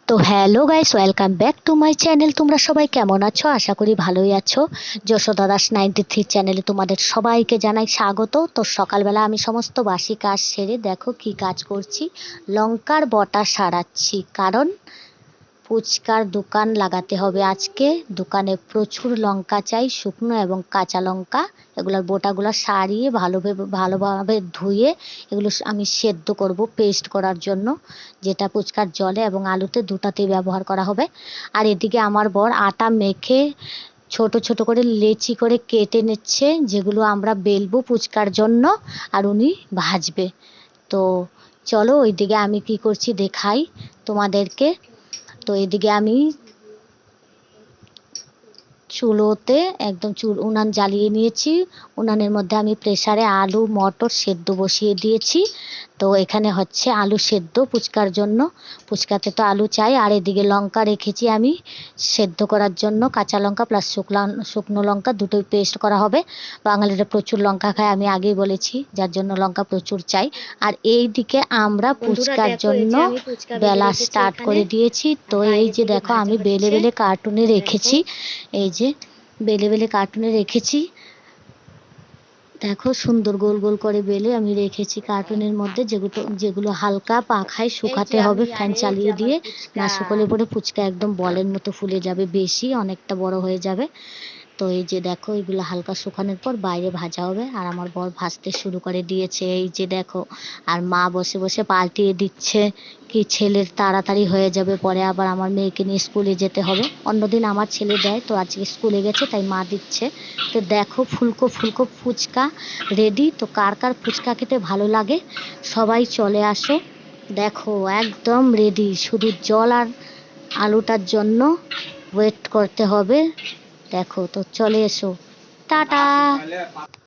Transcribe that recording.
তো hello guys, welcome back to my channel. তোমরা সবাই কেমন আছো? আশা করি ভালোই আছো। যশোদা দাস 93 চ্যানেলে তোমাদের সবাইকে জানাই স্বাগত। তো সকালবেলা আমি সমস্ত বাসি কাজ সেরে দেখো কি কাজ করছি, লঙ্কার বটা সারাচ্ছি। কারণ ফুচকার দোকান লাগাতে হবে আজকে। দোকানে প্রচুর লঙ্কা চাই, শুকনো এবং কাঁচা লঙ্কা। এগুলোর বোটাগুলো সারিয়ে ভালোভাবে ধুয়ে এগুলো আমি সেদ্ধ করব পেস্ট করার জন্য, যেটা ফুচকার জলে এবং আলুতে দুটাতেই ব্যবহার করা হবে। আর এদিকে আমার বর আটা মেখে ছোট ছোট করে লেচি করে কেটে নিচ্ছে, যেগুলো আমরা বেলবো ফুচকার জন্য, আর উনি ভাজবে। তো চলো ওইদিকে আমি কি করছি দেখাই তোমাদেরকে। তো এদিকে আমি চুলোতে একদম উনান জ্বালিয়ে নিয়েছি। উনানের মধ্যে আমি প্রেসারে আলু মটর সেদ্ধ বসিয়ে দিয়েছি। তো এখানে হচ্ছে আলু সেদ্ধ ফুচকার জন্য, ফুচকাতে তো আলু চাই। আর এদিকে লঙ্কা রেখেছি আমি সেদ্ধ করার জন্য, কাঁচা লঙ্কা প্লাস শুকনো লঙ্কা দুটোই পেস্ট করা হবে। বাঙালিরা প্রচুর লঙ্কা খায়, আমি আগেই বলেছি, যার জন্য লঙ্কা প্রচুর চাই। আর এই দিকে আমরা ফুচকার জন্য বেলা স্টার্ট করে দিয়েছি। তো এই যে দেখো আমি বেলে বেলে কার্টুনে রেখেছি, এই যে বেলে বেলে কার্টুনে রেখেছি। দেখো সুন্দর গোল গোল করে বেলে আমি রেখেছি কার্টুনের মধ্যে, যেগুলো হালকা পাখায় শুকাতে হবে ফ্যান চালিয়ে দিয়ে। না শুকোলে পরে ফুচকা একদম বলের মতো ফুলে যাবে, বেশি অনেকটা বড় হয়ে যাবে। তো এই যে দেখো এগুলো হালকা শুকানোর পর বাইরে ভাজা হবে। আর আমার বর ভাজতে শুরু করে দিয়েছে, এই যে দেখো। আর মা বসে বসে পাল্টিয়ে দিচ্ছে, কি ছেলের তাড়াতাড়ি হয়ে যাবে, পরে আবার আমার মেয়েকে নিয়ে স্কুলে যেতে হবে। অন্যদিন আমার ছেলে দেয়, তো আজকে স্কুলে গেছে তাই মা দিচ্ছে। তো দেখো ফুলকো ফুলকো ফুচকা রেডি। তো কার কার ফুচকা খেতে ভালো লাগে সবাই চলে আসো। দেখো একদম রেডি, শুধু জল আর আলুটার জন্য ওয়েট করতে হবে। দেখো তো চলে এসো, টাটা।